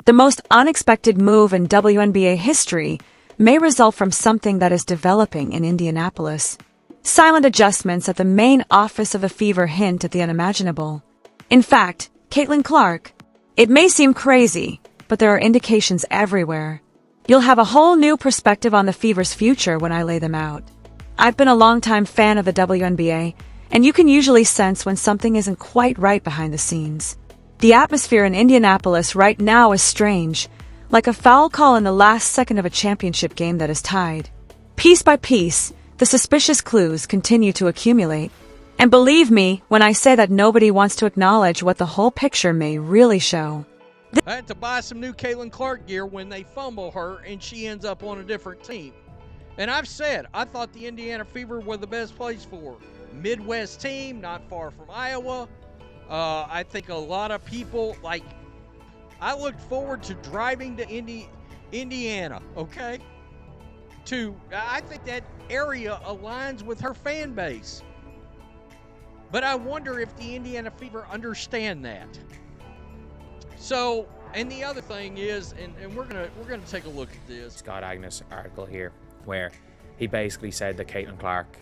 The most unexpected move in WNBA history may result from something that is developing in Indianapolis. Silent adjustments at the main office of the Fever hint at the unimaginable. In fact, Caitlin Clark, it may seem crazy, but there are indications everywhere. You'll have a whole new perspective on the Fever's future when I lay them out. I've been a longtime fan of the WNBA, and you can usually sense when something isn't quite right behind the scenes. The atmosphere in Indianapolis right now is strange, like a foul call in the last second of a championship game that is tied. Piece by piece, the suspicious clues continue to accumulate. And believe me when I say that nobody wants to acknowledge what the whole picture may really show. I had to buy some new Caitlin Clark gear when they fumble her and she ends up on a different team. And I've said, I thought the Indiana Fever were the best place for her. Midwest team, not far from Iowa. I think a lot of people, I look forward to driving to Indiana, okay? I think that area aligns with her fan base. But I wonder if the Indiana Fever understand that. So, and the other thing is, and we're gonna take a look at this Scott Agnes article here, where he basically said that Caitlin Clark,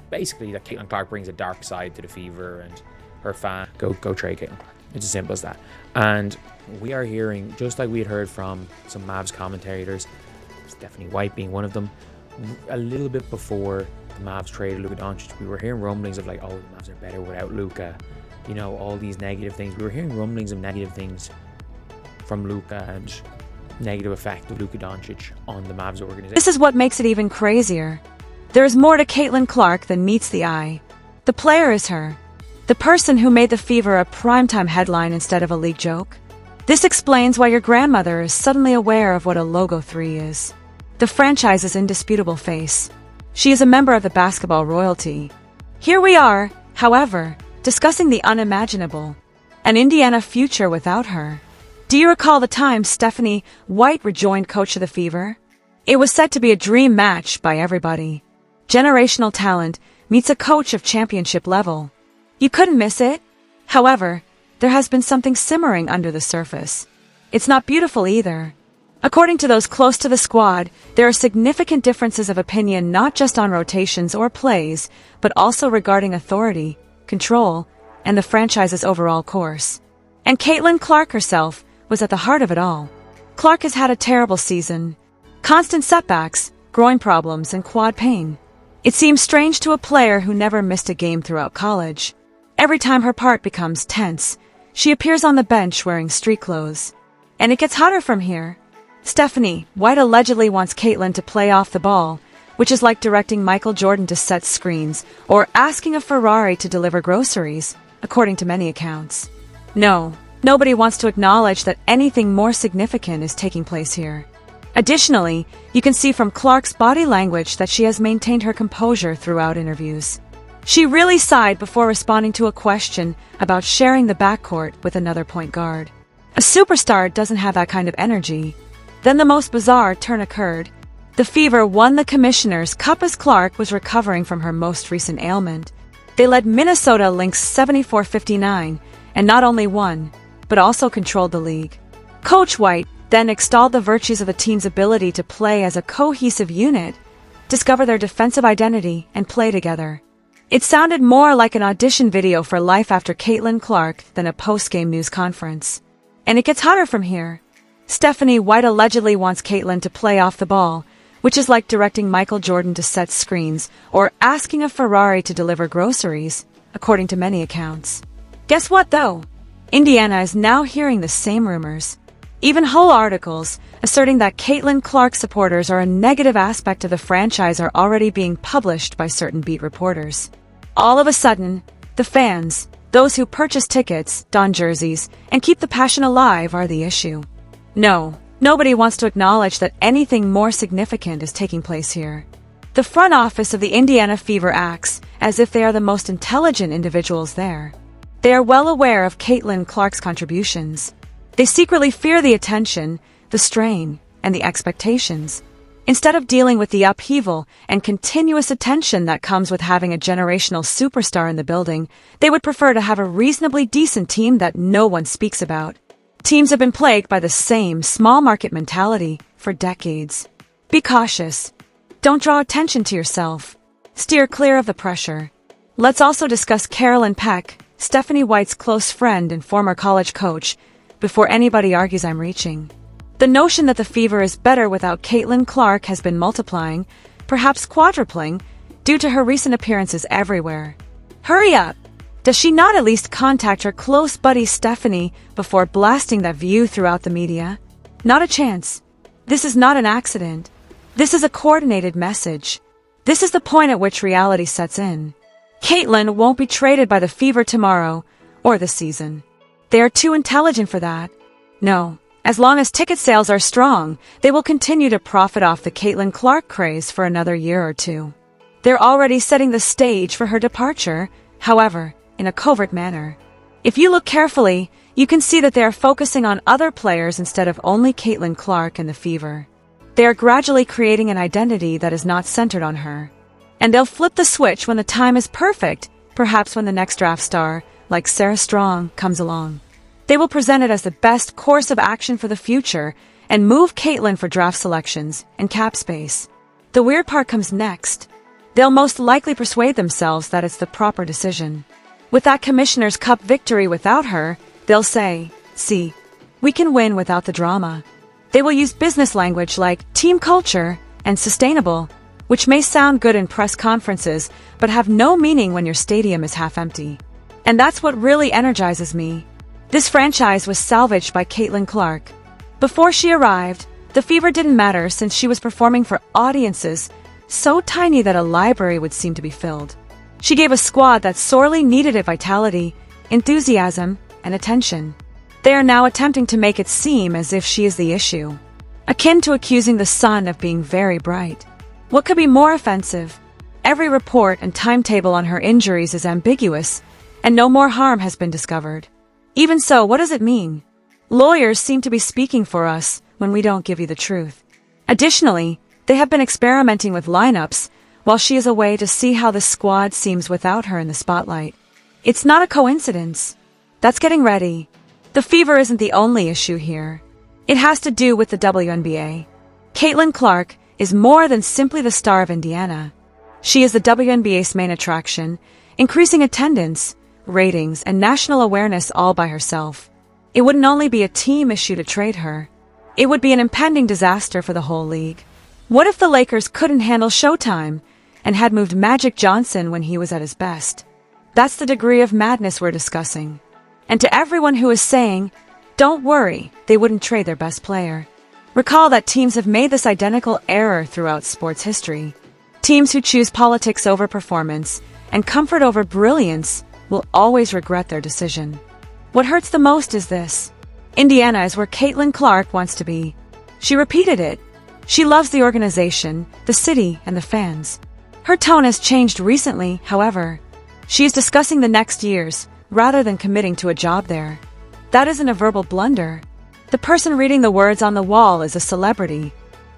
basically that Caitlin Clark brings a dark side to the Fever and her fan. Go trade Caitlin Clark. It's as simple as that. And we are hearing, just like we had heard from some Mavs commentators, Stephanie White being one of them, a little bit before the Mavs traded Luka Doncic, we were hearing rumblings of the Mavs are better without Luka. All these negative things. We were hearing rumblings of negative things from Luka and negative effect of Luka Doncic on the Mavs organization. This is what makes it even crazier. There is more to Caitlin Clark than meets the eye. The player is her. The person who made the Fever a primetime headline instead of a league joke. This explains why your grandmother is suddenly aware of what a Logo 3 is. The franchise's indisputable face. She is a member of the basketball royalty. Here we are, however, discussing the unimaginable. An Indiana future without her. Do you recall the time Stephanie White rejoined coach of the Fever? It was said to be a dream match by everybody. Generational talent meets a coach of championship level. You couldn't miss it. However, there has been something simmering under the surface. It's not beautiful either. According to those close to the squad, there are significant differences of opinion not just on rotations or plays, but also regarding authority, control, and the franchise's overall course. And Caitlin Clark herself was at the heart of it all. Clark has had a terrible season. Constant setbacks, groin problems, and quad pain. It seems strange to a player who never missed a game throughout college. Every time her part becomes tense, she appears on the bench wearing street clothes. And it gets hotter from here. Stephanie White allegedly wants Caitlin to play off the ball, which is like directing Michael Jordan to set screens or asking a Ferrari to deliver groceries, according to many accounts. No, nobody wants to acknowledge that anything more significant is taking place here. Additionally, you can see from Clark's body language that she has maintained her composure throughout interviews. She really sighed before responding to a question about sharing the backcourt with another point guard. A superstar doesn't have that kind of energy. Then the most bizarre turn occurred. The Fever won the Commissioner's Cup as Clark was recovering from her most recent ailment. They led Minnesota Lynx 74-59, and not only won, but also controlled the league. Coach White then extolled the virtues of the team's ability to play as a cohesive unit, discover their defensive identity, and play together. It sounded more like an audition video for life after Caitlin Clark than a post-game news conference. And it gets hotter from here. Stephanie White allegedly wants Caitlin to play off the ball, which is like directing Michael Jordan to set screens or asking a Ferrari to deliver groceries, according to many accounts. Guess what, though? Indiana is now hearing the same rumors. Even whole articles asserting that Caitlin Clark supporters are a negative aspect of the franchise are already being published by certain beat reporters. All of a sudden, the fans, those who purchase tickets, don jerseys, and keep the passion alive are the issue. No, nobody wants to acknowledge that anything more significant is taking place here. The front office of the Indiana Fever acts as if they are the most intelligent individuals there. They are well aware of Caitlin Clark's contributions. They secretly fear the attention, the strain, and the expectations. Instead of dealing with the upheaval and continuous attention that comes with having a generational superstar in the building, they would prefer to have a reasonably decent team that no one speaks about. Teams have been plagued by the same small market mentality for decades. Be cautious. Don't draw attention to yourself. Steer clear of the pressure. Let's also discuss Carolyn Peck, Stephanie White's close friend and former college coach, before anybody argues I'm reaching. The notion that the Fever is better without Caitlin Clark has been multiplying, perhaps quadrupling, due to her recent appearances everywhere. Hurry up! Does she not at least contact her close buddy Stephanie before blasting that view throughout the media? Not a chance. This is not an accident. This is a coordinated message. This is the point at which reality sets in. Caitlin won't be traded by the Fever tomorrow or this season. They are too intelligent for that. No, as long as ticket sales are strong, they will continue to profit off the Caitlin Clark craze for another year or two. They're already setting the stage for her departure, however, in a covert manner. If you look carefully, you can see that they are focusing on other players instead of only Caitlin Clark and the Fever. They are gradually creating an identity that is not centered on her. And they'll flip the switch when the time is perfect, perhaps when the next draft star, like Sarah Strong, comes along. They will present it as the best course of action for the future and move Caitlin for draft selections and cap space. The weird part comes next. They'll most likely persuade themselves that it's the proper decision. With that Commissioner's Cup victory without her, they'll say, see, we can win without the drama. They will use business language like team culture and sustainable, which may sound good in press conferences, but have no meaning when your stadium is half empty. And that's what really energizes me. This franchise was salvaged by Caitlin Clark. Before she arrived, the Fever didn't matter since she was performing for audiences so tiny that a library would seem to be filled. She gave a squad that sorely needed it vitality, enthusiasm, and attention. They are now attempting to make it seem as if she is the issue, akin to accusing the sun of being very bright. What could be more offensive? Every report and timetable on her injuries is ambiguous, and no more harm has been discovered. Even so, what does it mean? Lawyers seem to be speaking for us when we don't give you the truth. Additionally, they have been experimenting with lineups while she is away to see how the squad seems without her in the spotlight. It's not a coincidence. That's getting ready. The Fever isn't the only issue here. It has to do with the WNBA. Caitlin Clark is more than simply the star of Indiana. She is the WNBA's main attraction, increasing attendance, ratings, and national awareness all by herself. It wouldn't only be a team issue to trade her. It would be an impending disaster for the whole league. What if the Lakers couldn't handle Showtime and had moved Magic Johnson when he was at his best? That's the degree of madness we're discussing. And to everyone who is saying, don't worry, they wouldn't trade their best player. Recall that teams have made this identical error throughout sports history. Teams who choose politics over performance and comfort over brilliance will always regret their decision. What hurts the most is this. Indiana is where Caitlin Clark wants to be. She repeated it. She loves the organization, the city, and the fans. Her tone has changed recently, however. She is discussing the next years, rather than committing to a job there. That isn't a verbal blunder. The person reading the words on the wall is a celebrity.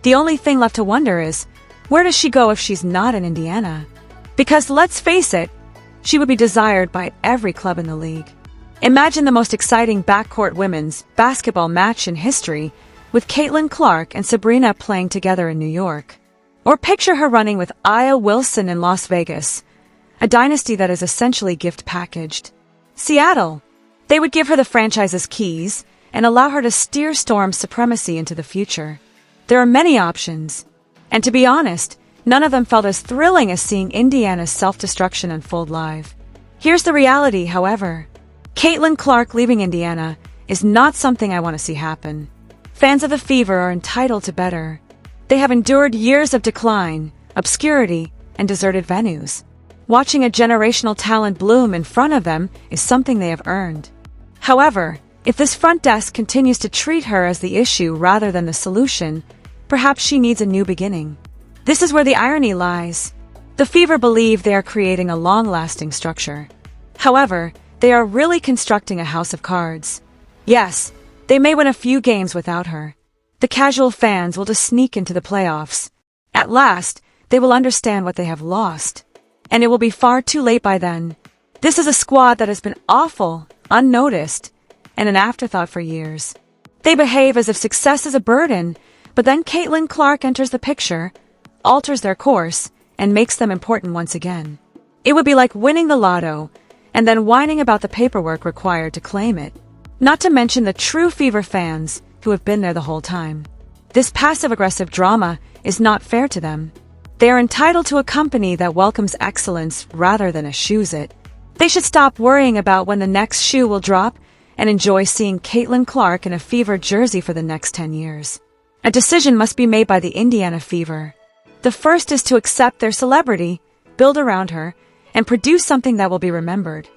The only thing left to wonder is, where does she go if she's not in Indiana? Because let's face it, she would be desired by every club in the league. Imagine the most exciting backcourt women's basketball match in history, with Caitlin Clark and Sabrina playing together in New York. Or picture her running with Aya Wilson in Las Vegas, a dynasty that is essentially gift packaged. Seattle. They would give her the franchise's keys and allow her to steer Storm's supremacy into the future. There are many options. And to be honest, none of them felt as thrilling as seeing Indiana's self-destruction unfold live. Here's the reality, however. Caitlin Clark leaving Indiana is not something I want to see happen. Fans of the Fever are entitled to better. They have endured years of decline, obscurity, and deserted venues. Watching a generational talent bloom in front of them is something they have earned. However, if this front desk continues to treat her as the issue rather than the solution, perhaps she needs a new beginning. This is where the irony lies. The Fever believe they are creating a long-lasting structure. However, they are really constructing a house of cards. Yes, they may win a few games without her. The casual fans will just sneak into the playoffs. At last, they will understand what they have lost. And it will be far too late by then. This is a squad that has been awful, unnoticed, and an afterthought for years. They behave as if success is a burden, but then Caitlin Clark enters the picture, alters their course, and makes them important once again. It would be like winning the lotto, and then whining about the paperwork required to claim it. Not to mention the true Fever fans who have been there the whole time. This passive-aggressive drama is not fair to them. They are entitled to a company that welcomes excellence rather than eschews it. They should stop worrying about when the next shoe will drop and enjoy seeing Caitlin Clark in a Fever jersey for the next 10 years. A decision must be made by the Indiana Fever. The first is to accept their celebrity, build around her, and produce something that will be remembered.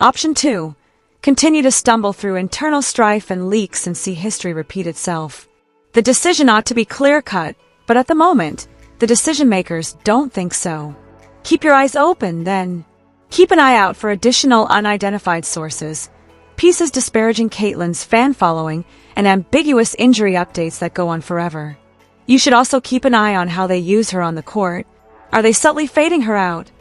Option 2. Continue to stumble through internal strife and leaks and see history repeat itself. The decision ought to be clear-cut, but at the moment, the decision-makers don't think so. Keep your eyes open, then. Keep an eye out for additional unidentified sources, pieces disparaging Caitlin's fan following, and ambiguous injury updates that go on forever. You should also keep an eye on how they use her on the court. Are they subtly fading her out?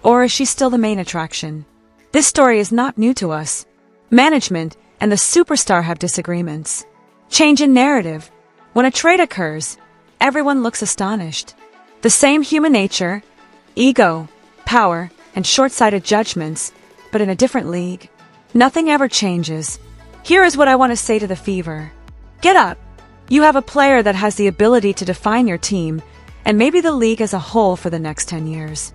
Or is she still the main attraction? This story is not new to us. Management and the superstar have disagreements. Change in narrative. When a trade occurs, everyone looks astonished. The same human nature, ego, power, and short-sighted judgments, but in a different league. Nothing ever changes. Here is what I want to say to the Fever. Get up. You have a player that has the ability to define your team, and maybe the league as a whole for the next 10 years.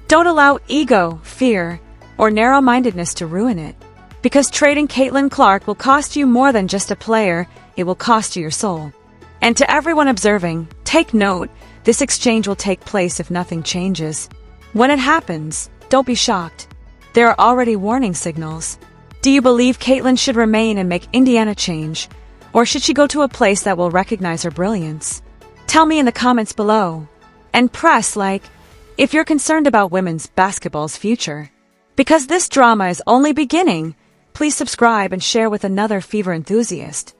Don't allow ego, fear, or narrow-mindedness to ruin it. Because trading Caitlin Clark will cost you more than just a player, it will cost you your soul. And to everyone observing, take note, this exchange will take place if nothing changes. When it happens, don't be shocked. There are already warning signals. Do you believe Caitlin should remain and make Indiana change? Or should she go to a place that will recognize her brilliance? Tell me in the comments below. And press like if you're concerned about women's basketball's future. Because this drama is only beginning, please subscribe and share with another Fever enthusiast.